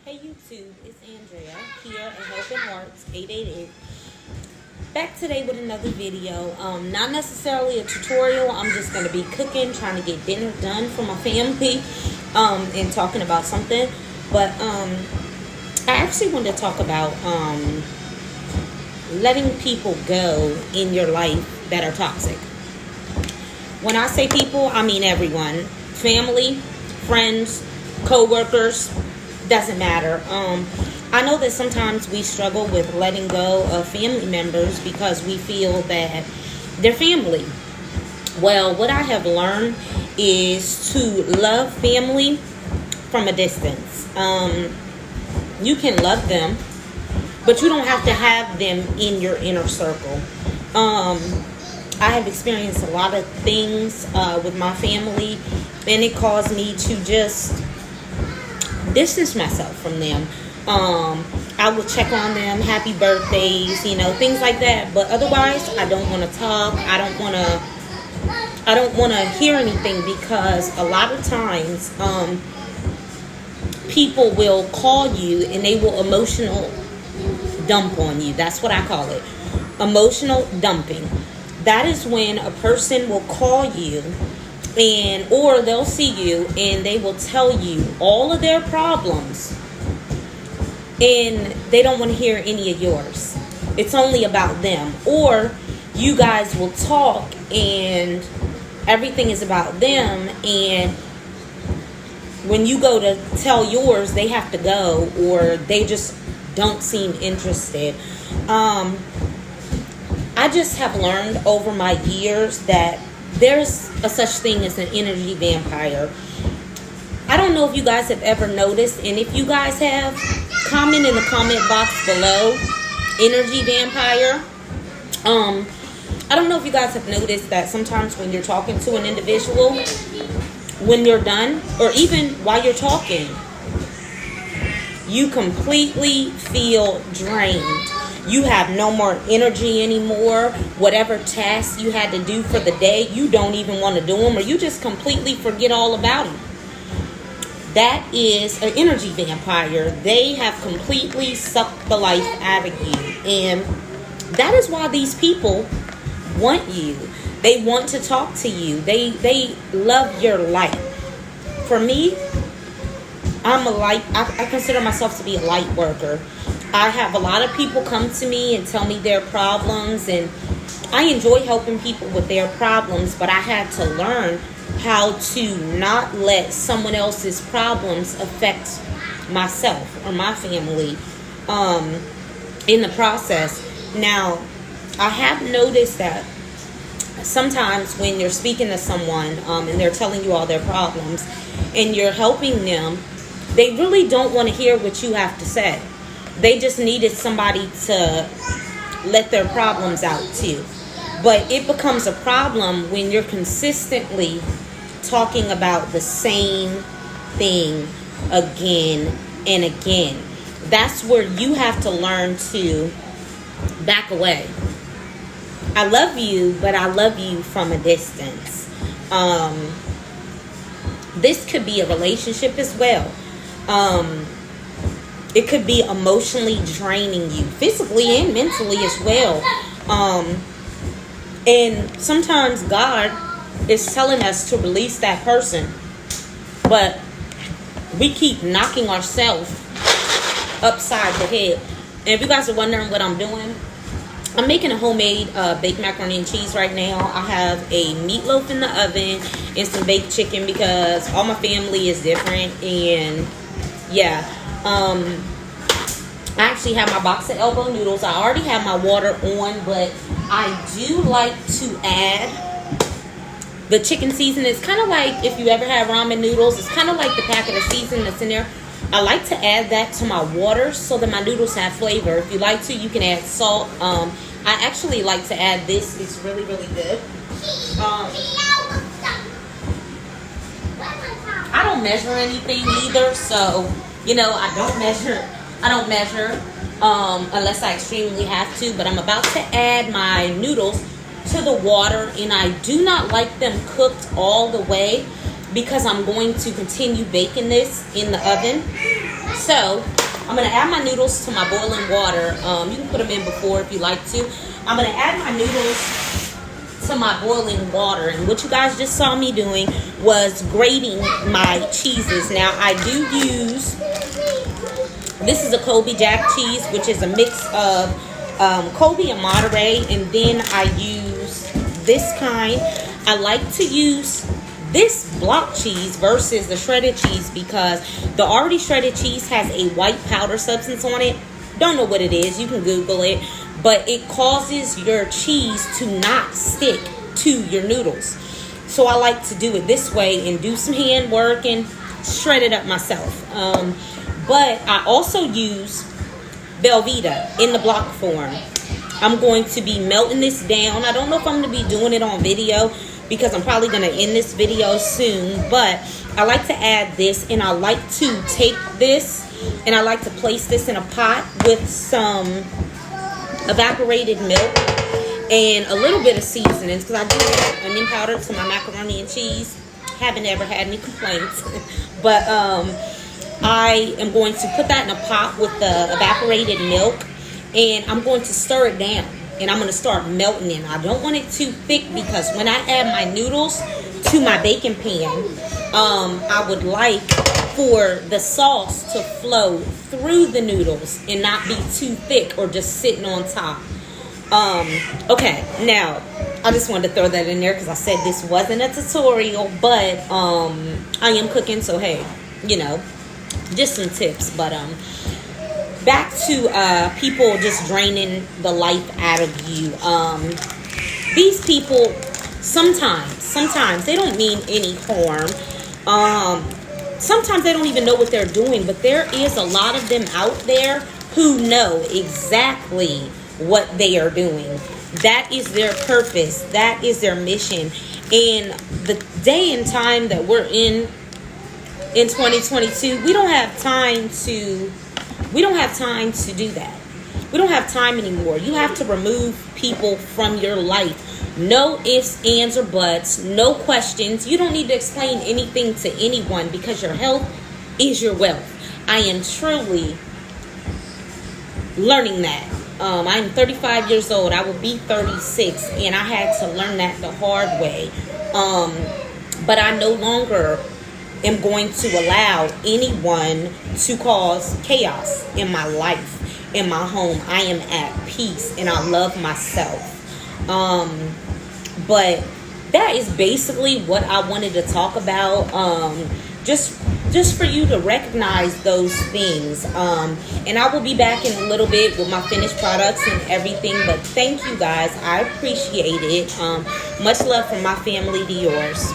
Hey YouTube, it's Andrea here at Helping Hearts 888. Back today with another video. Not necessarily a tutorial. I'm just going to be cooking, trying to get dinner done for my family, and talking about something. But I actually want to talk about letting people go in your life that are toxic. When I say people, I mean everyone. Family, friends, co-workers, doesn't matter. I know that sometimes we struggle with letting go of family members because we feel that they're family. Well, what I have learned is to love family from a distance. You can love them, but you don't have to have them in your inner circle. I have experienced a lot of things with my family, and it caused me to just distance myself from them. I will check on them, happy birthdays, things like that. But otherwise, I don't want to talk. I don't want to hear anything, because a lot of times people will call you and they will emotional dump on you. That's what I call it. Emotional dumping. That is when a person will call you or they'll see you and they will tell you all of their problems, and they don't want to hear any of yours. It's only about them. Or you guys will talk and everything is about them, and when you go to tell yours, they have to go, or they just don't seem interested. I just have learned over my years that there's a such thing as an energy vampire. I don't know if you guys have ever noticed, and if you guys have, comment in the comment box below. Energy vampire. I don't know if you guys have noticed that sometimes when you're talking to an individual, when you're done, or even while you're talking, you completely feel drained. You have no more energy anymore. Whatever tasks you had to do for the day, you don't even want to do them, or you just completely forget all about them. That is an energy vampire. They have completely sucked the life out of you. And that is why these people want you. They want to talk to you. They love your light. For me, I consider myself to be a light worker. I have a lot of people come to me and tell me their problems, and I enjoy helping people with their problems, but I had to learn how to not let someone else's problems affect myself or my family in the process. Now, I have noticed that sometimes when you're speaking to someone and they're telling you all their problems and you're helping them, they really don't want to hear what you have to say. They just needed somebody to let their problems out too. But it becomes a problem when you're consistently talking about the same thing again and again. That's where you have to learn to back away. I love you, but I love you from a distance. This could be a relationship as well. It could be emotionally draining you, physically and mentally as well. And sometimes God is telling us to release that person, but we keep knocking ourselves upside the head. And if you guys are wondering what I'm doing, I'm making a homemade baked macaroni and cheese right now. I have a meatloaf in the oven and some baked chicken because all my family is different. And yeah, I actually have my box of elbow noodles. I already have my water on, but I do like to add the chicken seasoning. It's kind of like if you ever had ramen noodles. It's kind of like the packet of seasoning that's in there. I like to add that to my water so that my noodles have flavor. If you like to, you can add salt. I actually like to add this. It's really, really good. I don't measure anything either, so I don't measure unless I extremely have to. But I'm about to add my noodles to the water, and I do not like them cooked all the way because I'm going to continue baking this in the oven. So I'm gonna add my noodles to my boiling water. You can put them in before if you like to. I'm gonna add my noodles to my boiling water, and what you guys just saw me doing was grating my cheeses. Now I do use, this is a Colby Jack cheese, which is a mix of Colby and Monterey, and then I use this kind. I like to use this block cheese versus the shredded cheese because the already shredded cheese has a white powder substance on it. Don't know what it is, you can Google it, but it causes your cheese to not stick to your noodles. So I like to do it this way and do some hand work and shred it up myself. But I also use Velveeta in the block form. I'm going to be melting this down. I don't know if I'm going to be doing it on video because I'm probably going to end this video soon, but I like to add this, and I like to take this and I like to place this in a pot with some evaporated milk and a little bit of seasonings, because I do add onion powder to my macaroni and cheese. Haven't ever had any complaints. But I am going to put that in a pot with the evaporated milk, and I'm going to stir it down, and I'm going to start melting it. I don't want it too thick because when I add my noodles to my baking pan, I would like for the sauce to flow through the noodles and not be too thick or just sitting on top. Okay, now I just wanted to throw that in there because I said this wasn't a tutorial, but I am cooking, so hey, you know, just some tips. But back to people just draining the life out of you. These people sometimes they don't mean any harm. Sometimes they don't even know what they're doing, but there is a lot of them out there who know exactly what they are doing. That is their purpose. That is their mission. And the day and time that we're in 2022, we don't have time to do that. We don't have time anymore. You have to remove people from your life. No ifs, ands, or buts. No questions. You don't need to explain anything to anyone because your health is your wealth. I am truly learning that. I'm 35 years old. I will be 36, and I had to learn that the hard way. But I no longer am going to allow anyone to cause chaos in my life, in my home. I am at peace, and I love myself. But that is basically what I wanted to talk about. Just for you to recognize those things. And I will be back in a little bit with my finished products and everything. But thank you guys. I appreciate it. Much love from my family to yours.